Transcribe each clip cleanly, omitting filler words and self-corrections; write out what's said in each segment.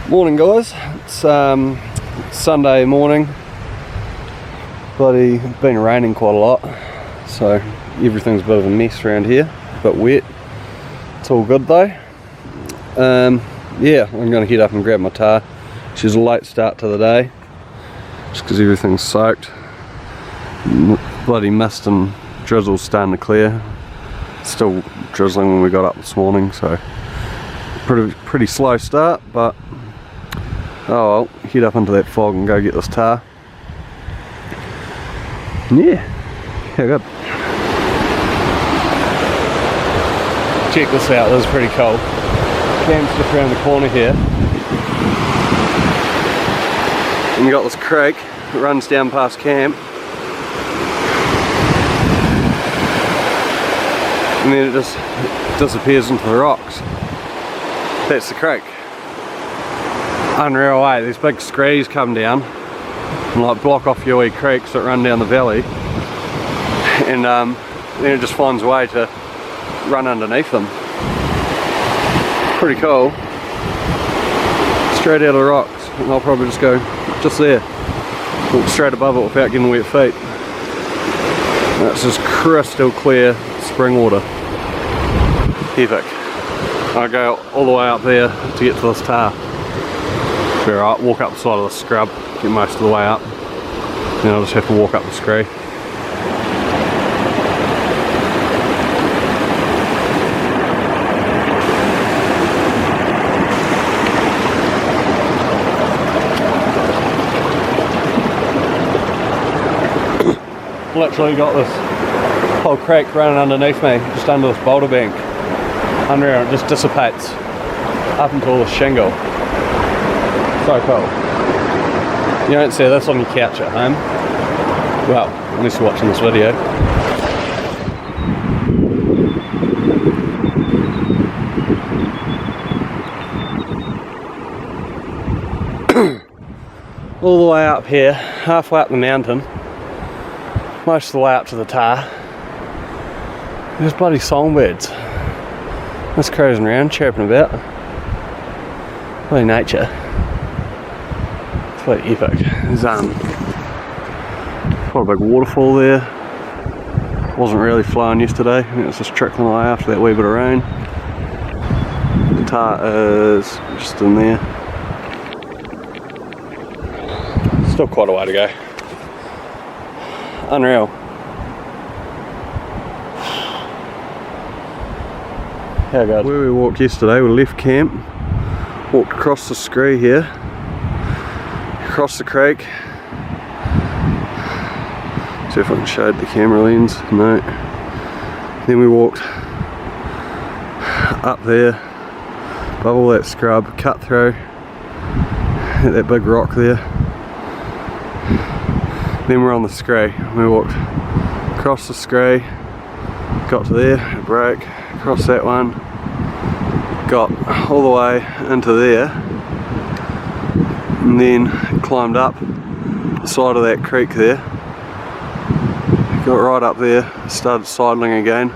Morning guys, it's Sunday morning. Bloody been raining quite a lot, so everything's a bit of a mess around here, a bit wet. It's all good though. Yeah, I'm going to head up and grab my Tahr. She's a late start to the day, just because everything's soaked. Bloody mist and drizzle's starting to clear. It's still drizzling when we got up this morning, so pretty slow start, but oh well, head up into that fog and go get this Tahr. Yeah, good. Check this out, this is pretty cool. Camp's just around the corner here. And you got this creek that runs down past camp. And then it just disappears into the rocks. That's the creek. Unreal way, these big screes come down and like block off your wee creeks that run down the valley, and then it just finds a way to run underneath them. Pretty cool. Straight out of the rocks, and I'll probably just go just there, walk straight above it without getting wet feet. That's just crystal clear spring water. Epic. I'll go all the way up there to get to this Tahr. Alright, walk up the side of the scrub, get most of the way up, then I'll just have to walk up the scree. Literally got this whole creek running underneath me, just under this boulder bank. Unreal, it just dissipates up into all the shingle. So cool. You don't see this on your couch at home. Well, unless you're watching this video. All the way up here, halfway up the mountain, most of the way up to the Tahr, there's bloody songbirds. Just cruising around, chirping about. Bloody nature. It's bloody epic. There's quite a big waterfall there. Wasn't really flowing yesterday. I think it was just trickling away after that wee bit of rain. The Tahr is just in there. Still quite a way to go. Unreal. How good. Where we walked yesterday, we left camp, walked across the scree here, across the creek. See if I can shade the camera lens. No. Then we walked up there, above all that scrub, cut through, hit that big rock there. Then we're on the scree. We walked across the scree, got to there, a break, across that one, got all the way into there, and then climbed up the side of that creek there, got right up there, started sidling again.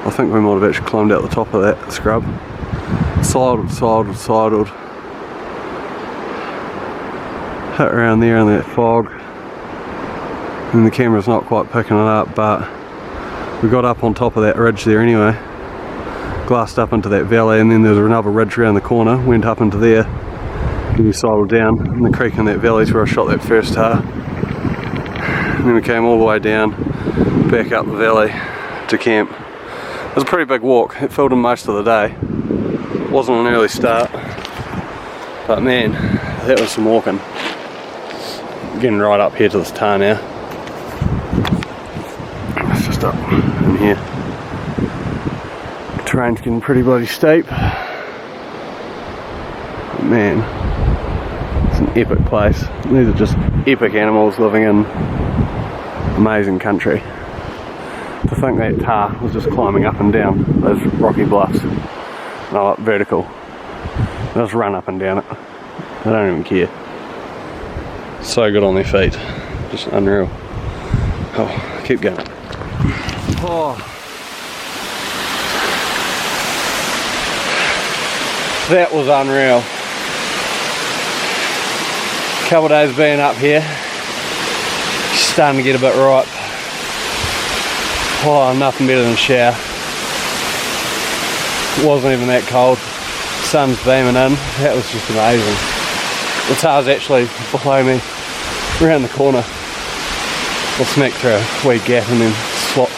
I think we might have actually climbed out the top of that scrub, sidled, hit around there in that fog, and the camera's not quite picking it up, but we got up on top of that ridge there anyway, glassed up into that valley, and then there's another ridge around the corner, went up into there, and we sidled down, and the creek in that valley is where I shot that first Tahr. And then we came all the way down, back up the valley to camp. It was a pretty big walk, it filled in most of the day. Wasn't an early start, but man, that was some walking. Getting right up here to this Tahr now. It's just up in here. Terrain's getting pretty bloody steep. Man, it's an epic place. These are just epic animals living in amazing country. To think that Tahr was just climbing up and down those rocky bluffs. No, up vertical. They just run up and down it. They don't even care. So good on their feet, just unreal. Oh, keep going. Oh, That was unreal. Couple of days being up here, starting to get a bit ripe. Oh, nothing better than a shower. It wasn't even that cold. Sun's beaming in. That was just amazing. The Tahr's actually below me, around the corner. We'll sneak through a wee gap and then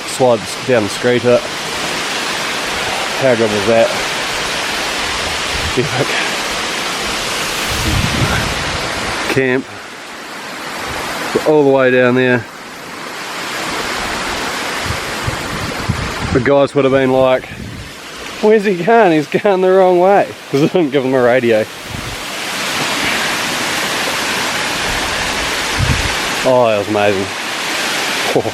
slides down the scree to it. How good was that? Epic. Camp. All the way down there. The guys would have been like, where's he going? He's going the wrong way. Because I didn't give him a radio. Oh, that was amazing. Oh.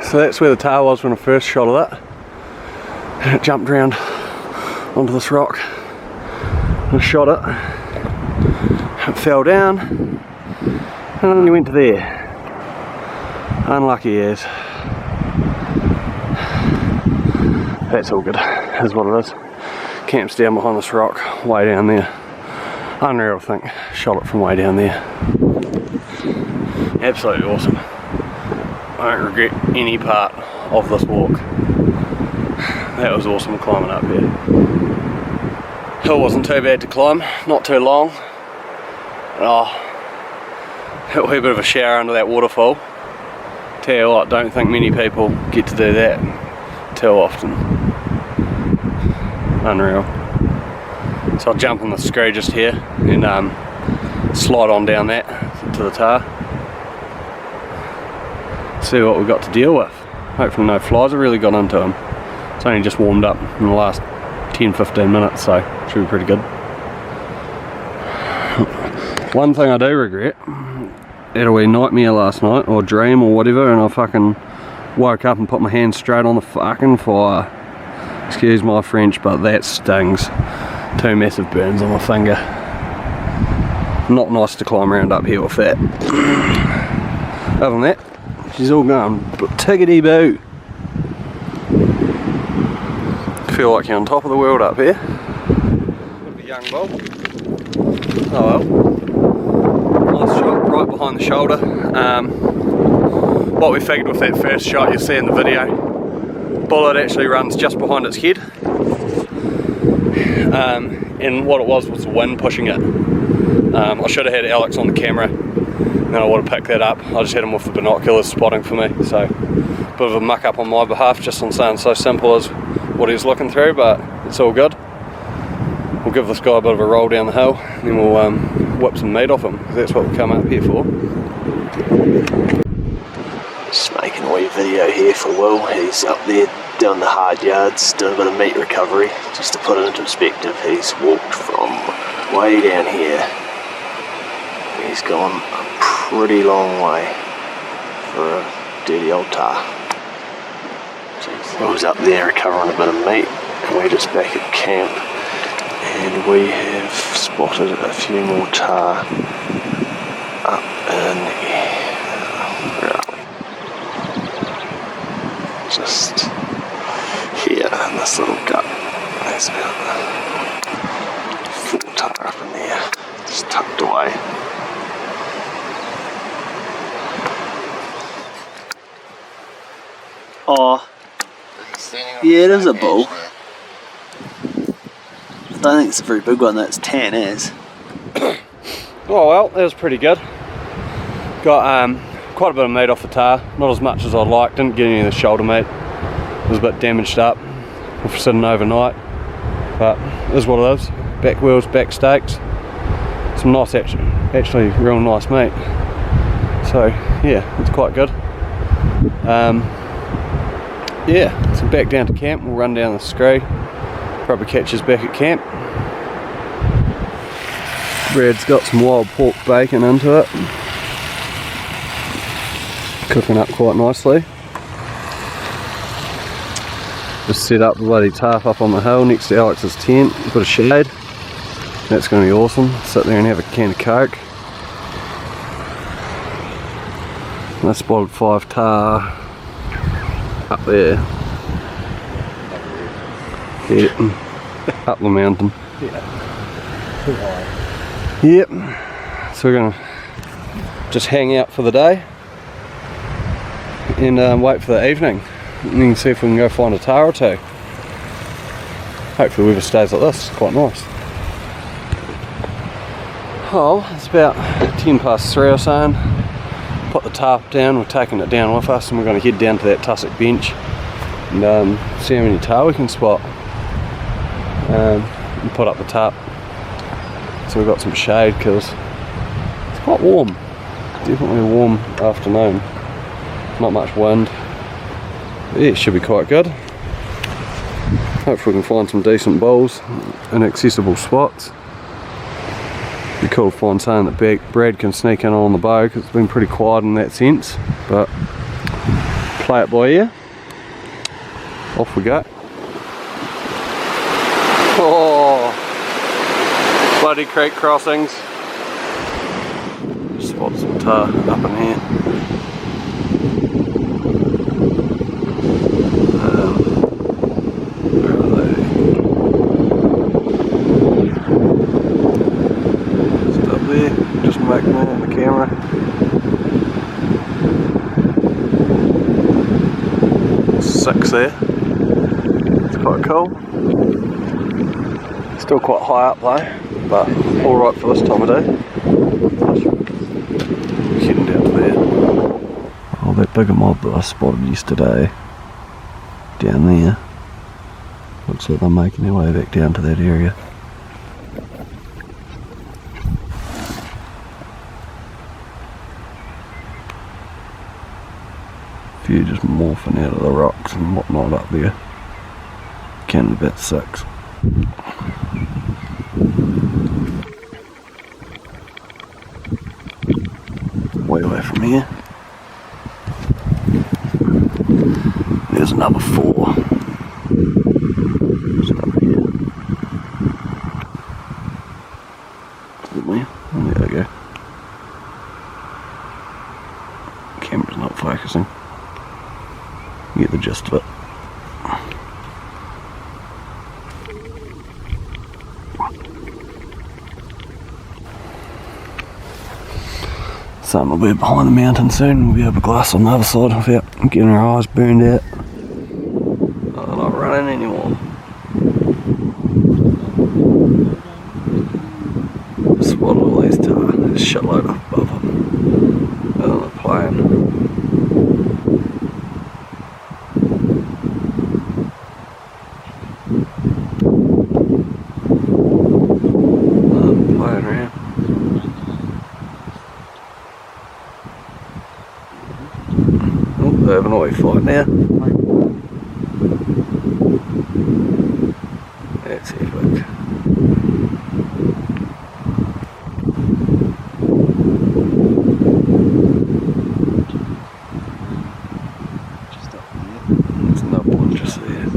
So that's where the Tahr was when I first shot at it. And it jumped around onto this rock. And I shot it. It fell down. And then he went to there. Unlucky as. That's all good. That's what it is. Camp's down behind this rock, way down there. Unreal to think. Shot it from way down there. Absolutely awesome. I don't regret any part of this walk. That was awesome climbing up here. Hill wasn't too bad to climb, not too long. Oh, it was a bit of a shower under that waterfall. Tell you what, don't think many people get to do that too often. Unreal. So I'll jump on the screw just here and slide on down that to the Tahr. See what we've got to deal with. Hopefully no flies have really got into them. It's only just warmed up in the last 10-15 minutes, so it should be pretty good. One thing I do regret, had a wee nightmare last night, or dream or whatever, and I fucking woke up and put my hand straight on the fucking fire. Excuse my French, but that stings. 2 massive burns on my finger. Not nice to climb around up here with that. Other than that, she's all going tiggity boo. Feel like you're on top of the world up here. Bit of a young bob. Oh well. Nice shot right behind the shoulder. What we figured with that first shot you'll see in the video, bullet actually runs just behind its head. And what it was the wind pushing it. I should have had Alex on the camera, and I would have picked that up. I just had him with the binoculars spotting for me, so bit of a muck up on my behalf just on something so simple as what he was looking through, but it's all good. We'll give this guy a bit of a roll down the hill, and then we'll whip some meat off him, because that's what we've come up here for. Just making a wee video here for Will. He's up there down the hard yards doing a bit of meat recovery. Just to put it into perspective, he's walked from way down here. He's gone a pretty long way for a dirty old Tahr. Will's up there recovering a bit of meat, and we're just back at camp, and we have spotted a few more Tahr up in here. Where are we? Just here in this little gut. There's about 4 Tahr up in there, just tucked away. Oh, yeah, it is a bull. I don't think it's a very big one, that's tan as. Oh well, that was pretty good. Got quite a bit of meat off the Tahr, not as much as I'd like, didn't get any of the shoulder meat. It was a bit damaged up for sitting overnight, but it is what it is. Back wheels, back steaks, some nice actually real nice meat. So yeah, it's quite good. Yeah, so back down to camp, we'll run down the scree, probably catch us back at camp. Brad's got some wild pork bacon into it, cooking up quite nicely. Just set up the bloody tarp up on the hill next to Alex's tent, a bit of shade. That's going to be awesome. Sit there and have a can of Coke. And I spotted 5 Tahr up there. Yeah, up the mountain. Yeah. Too high. Yep. So we're gonna just hang out for the day and wait for the evening, and then see if we can go find a Tahr or two. Hopefully the weather stays like this. It's quite nice. Oh, it's about 10 past 3 or so. Put the tarp down, we're taking it down with us, and we're going to head down to that tussock bench and see how many Tahr we can spot, and put up the tarp so we've got some shade, because it's quite warm. Definitely a warm afternoon, not much wind. But yeah, it should be quite good. Hopefully we can find some decent bowls in accessible spots. Be cool to find something that Brad can sneak in on the bow, because it's been pretty quiet in that sense, but play it by ear. Off we go. Oh, bloody creek crossings. Spot some Tahr up in here. Where are they? Just up there, just making that on the camera. Six there. It's quite cool. Still quite high up though, but alright for this time of day. Heading down to there. Oh, that bigger mob that I spotted yesterday down there. Looks like they're making their way back down to that area. A few just morphing out of the rocks and whatnot up there. Counted about 6. Way away from here. There's another 4. Just up here. There we go. Camera's not focusing. You get the gist of it. Sun will be behind the mountain soon. We'll be able to glass on the other side without getting our eyes burned out. Oh, they're not running anymore. Spotted all these Tahr. There's a shitload up above them. And then they're playing. Playing around. They're having a wee fight now. That's epic. There's another one just there.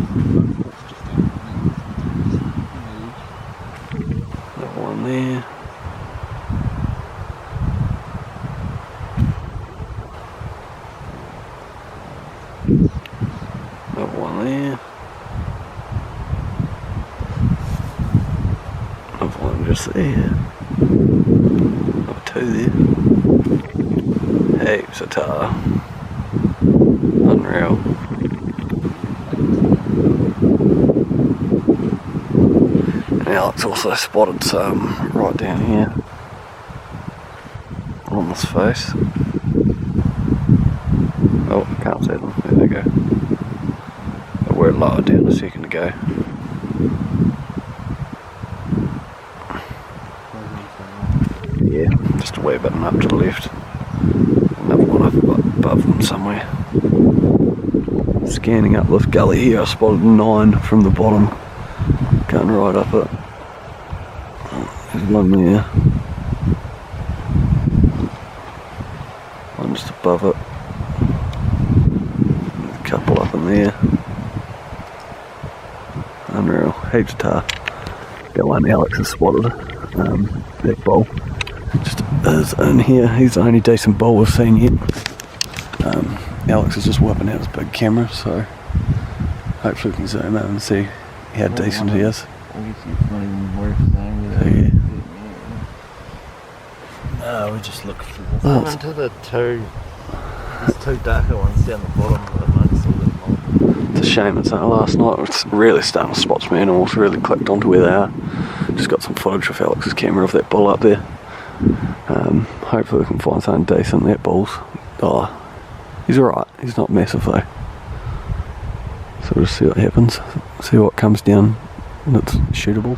Another one there. Another one there. Another one just there. Another 2 there. Heaps of Tahr. Unreal. And Alex also spotted some right down here on this face. Oh, can't see them. There they go. They were lower down a second ago. Yeah, just a wee bit up to the left. Another one up above them somewhere. Scanning up this gully here, I spotted 9 from the bottom. Going right up it. There's one there. One just above it. There's a couple up in there. Unreal. Heaps of Tahr. That one Alex has spotted. That bowl just is in here. He's the only decent bowl we've seen yet. Alex is just whipping out his big camera, so hopefully we can zoom in and see how decent he is. I guess it's not even worth saying. So, yeah. No, we just look into the two. There's two darker ones down the bottom amongst all the mold. It's a shame it's not last night. It's really starting to spot some animals, really clicked onto where they are. Just got some footage of Alex's camera of that bull up there. Hopefully we can find something decent. That bull's, he's alright. He's not massive though. So we'll just see what happens. See what comes down that's shootable.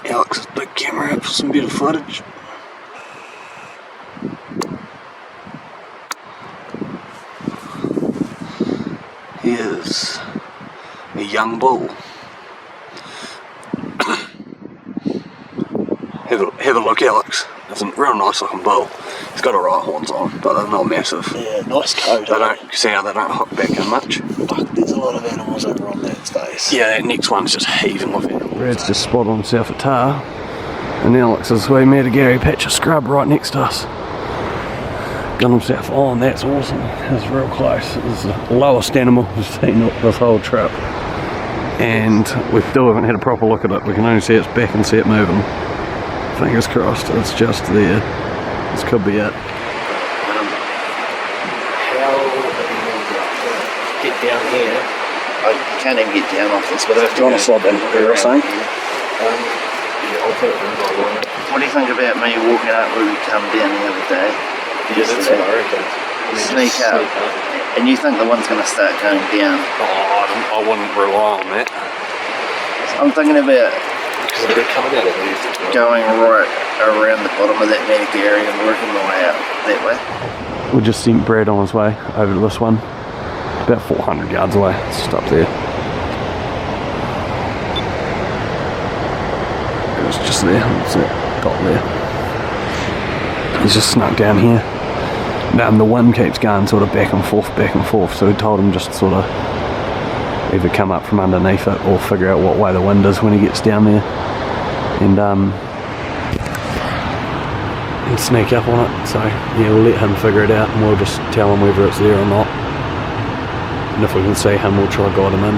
Alex's big camera out for some better footage. Here's a young bull. have a look, Alex. It's a real nice looking bull. He's got alright horns on, but they're not massive. Yeah, nice coat. They don't see how they don't hook back in much. Fuck, there's a lot of animals over on that space. Yeah, that next one's just heaving with animals. Brad's just spotted himself at Tahr, and Alex is wee Matagari patch of scrub right next to us. Got himself on, that's awesome. That's real close. This is the lowest animal we've seen this whole trip. And we still haven't had a proper look at it. We can only see its back and see it moving. Fingers crossed, it's just there. This could be it. How get down here? I can't even get down off this, but I have to. Do you want to slide down what you were saying? Yeah, I'll put it in my line. What do you think about me walking up where we come down the other day? Yeah, that's what I reckon. Sneak up. And you think the one's going to start going down? I wouldn't rely on that. I'm thinking about going right around the bottom of that medic area and working my way out that way. We just sent Brad on his way over to this one. About 400 yards away. It's just up there. It was just there. It's got there. He's just snuck down here. And the wind keeps going sort of back and forth, so we told him just sort of either come up from underneath it or figure out what way the wind is when he gets down there and sneak up on it. So yeah, we'll let him figure it out and we'll just tell him whether it's there or not, and if we can see him we'll try guide him in.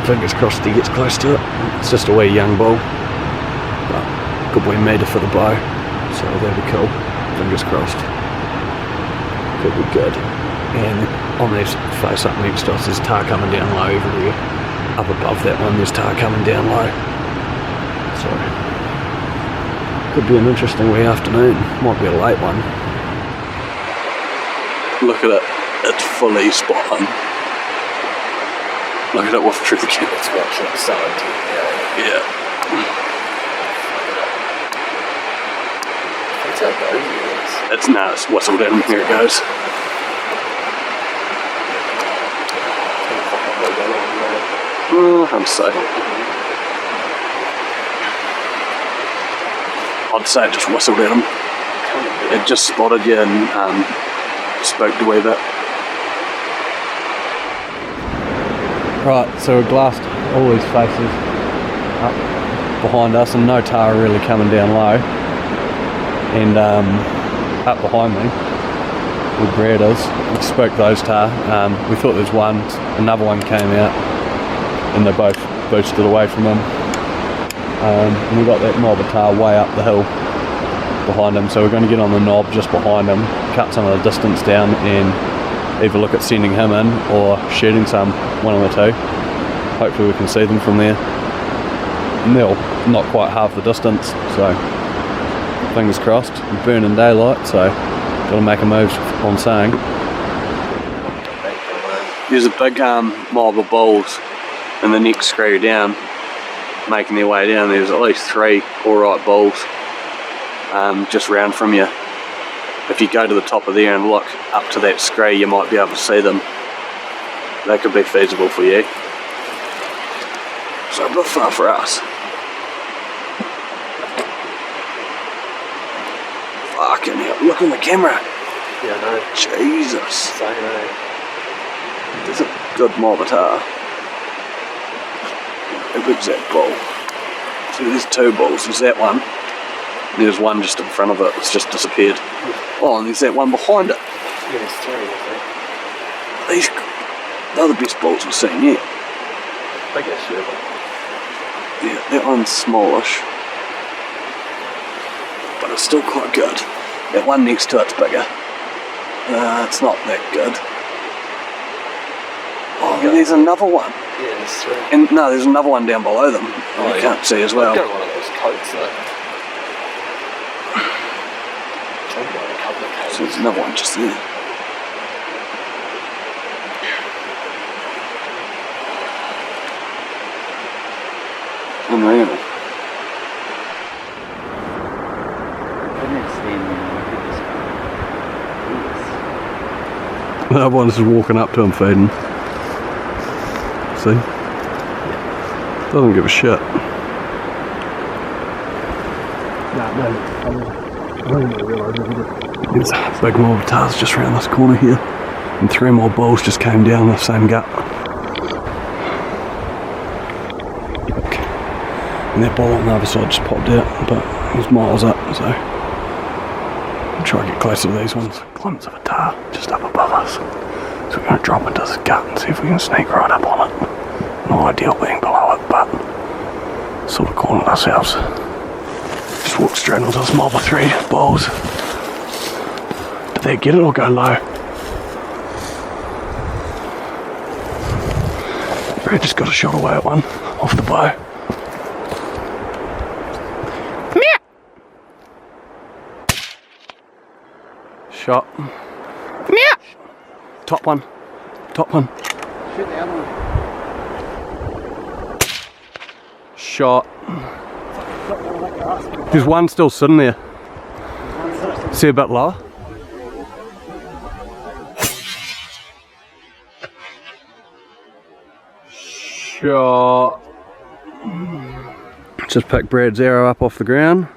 Fingers crossed he gets close to it. It's just a wee young bull, but good wee meter for the bow, so that'll be cool. Fingers crossed. Could be good. And on this face up next to us, there's Tahr coming down low everywhere. Up above that one, there's Tahr coming down low. So, could be an interesting wee afternoon. Might be a late one. Look at it. It's fully spot on. Look at it with through the camera. It's watching it so Yeah. It's whistled in. Here it goes. I'm safe. I'd say it just whistled at him. It just spotted you and spoke a wee bit. Right, so we glassed all these faces up behind us, and no Tahr really coming down low. And up behind me, where Brad is, we spoke those Tahr. We thought there was one, another one came out, and they both boosted away from him. And we got that mob of Tahr way up the hill behind him, so we're going to get on the knob just behind him, cut some of the distance down, and either look at sending him in or shooting some, one of the two. Hopefully we can see them from there. And they're not quite half the distance, so fingers crossed. We're burning daylight, so got to make a move on saying. There's a big mob of bulls in the next screw down, making their way down. There's at least 3 alright bulls just round from you. If you go to the top of there and look up to that scree, you might be able to see them. That could be feasible for you. So a bit far for us. Fucking hell, look on the camera. Yeah, I know. Jesus. Same, eh? There's a good mob of Tahr. A big that bull. So there's 2 bulls. There's that one. And there's one just in front of it that's just disappeared. Oh, and there's that one behind it. Yeah, there's 3, I think. These They're the best balls we've seen yet. Biggest ever. Yeah, that one's smallish, but it's still quite good. That one next to it's bigger. It's not that good. Oh, there's another one. Yeah, there's three. And no, there's another one down below them. You can't see as well. I've got one of those coats though. I've got a couple of coats. So there's another one just there. Unreal. That one's just walking up to him feeding. See? Doesn't give a shit. There's a big mob of Tahrs just around this corner here. And 3 more bulls just came down the same gut. And that bull on the other side just popped out, but it was miles up, so I'll try to get closer to these ones. Glimpse of a Tahr just up above us. So we're going to drop into this gut and see if we can sneak right up on it. Not ideal being below it, but sort of cornered ourselves. Just walk straight into this mob of 3 bulls. Did they get it or go low? Brad just got a shot away at one off the bow. Shot. Meow. Top one. Top one. Shoot the other one. Shot. There's one still sitting there. See a bit lower. Shot. Just picked Brad's arrow up off the ground.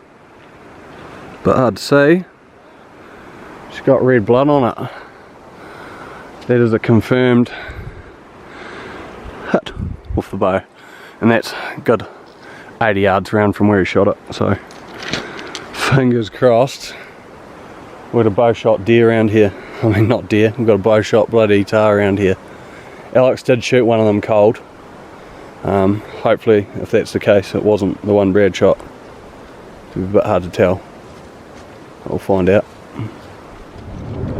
But hard to see. It's got red blood on it. That is a confirmed hit off the bow, and that's good 80 yards round from where he shot it, so fingers crossed. We've got a bow shot deer around here. I mean, not deer, we've got a bow shot bloody Tahr around here. Alex did shoot one of them cold. Hopefully, if that's the case, it wasn't the one Brad shot. It'll be a bit hard to tell. We'll find out.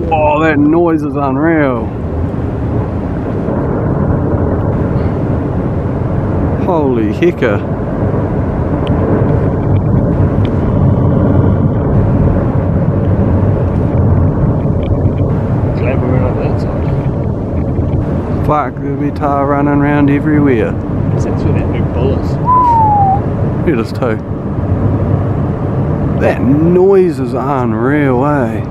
Oh, that noise is unreal. Holy hecker. Glad we were on that side. Fuck, there'll be Tahr running around everywhere. That's where that big bull is. It is too. That noise is unreal, eh?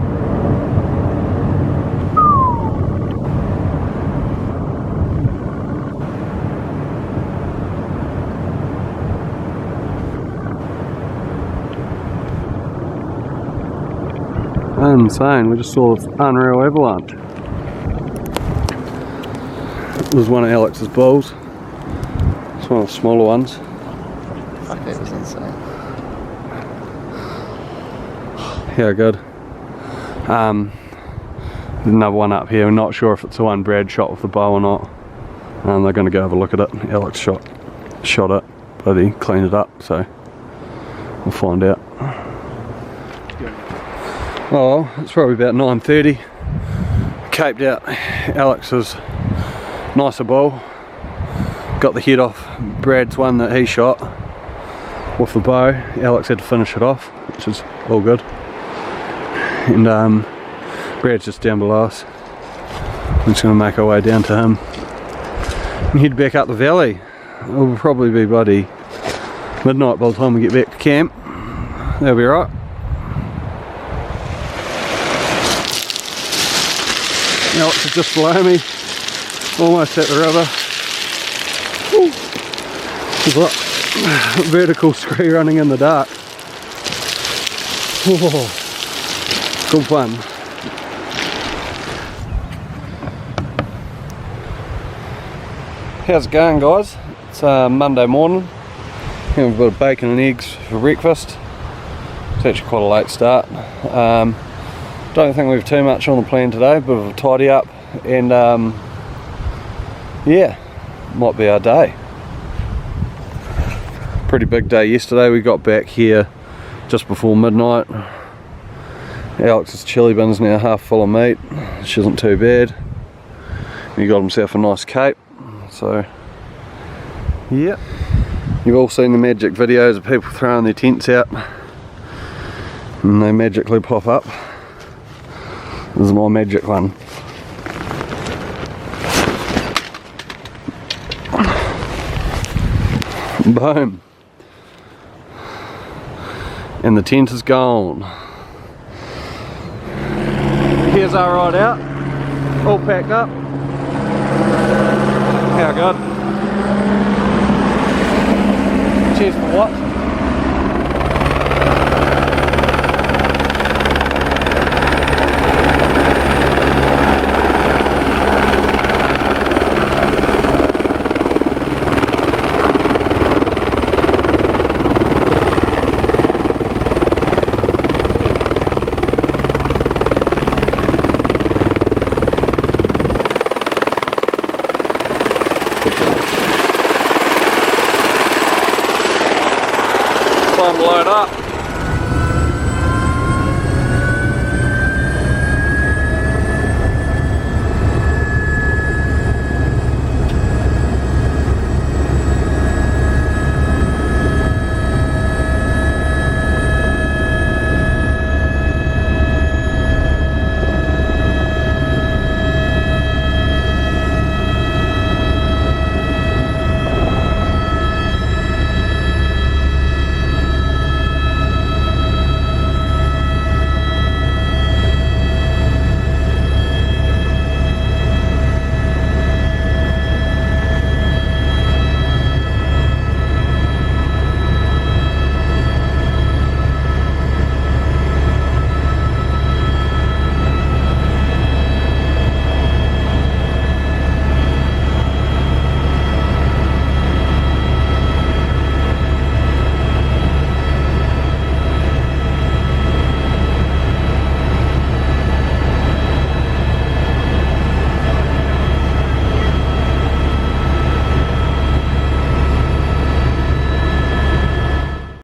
Insane, we just saw this unreal avalanche. It was one of Alex's bulls. It's one of the smaller ones. Fuck, that was insane. Yeah, good. There's another one up here. We're not sure if it's the one Brad shot with the bow or not. They're going to go have a look at it. Alex shot it, but he cleaned it up, so we'll find out. Oh, it's probably about 9:30. Caped out Alex's nicer bull. Got the head off Brad's one that he shot with the bow. Alex had to finish it off, which is all good. And Brad's just down below us. We're just going to make our way down to him and head back up the valley. It'll probably be bloody midnight by the time we get back to camp. That'll be right. Alex is just below me, almost at the river. Ooh. There's a vertical scree running in the dark. Oh, good fun. How's it going, guys? It's Monday morning. Here we've got bacon and eggs for breakfast. It's actually quite a late start. Don't think we have too much on the plan today, bit of a tidy up, and yeah, might be our day. Pretty big day yesterday. We got back here just before midnight. Alex's chili bin's now half full of meat, which isn't too bad. He got himself a nice cape, so yeah. You've all seen the magic videos of people throwing their tents out and they magically pop up. This is my magic one. Boom. And the tent is gone. Here's our ride out, all packed up. How good. Cheers for what?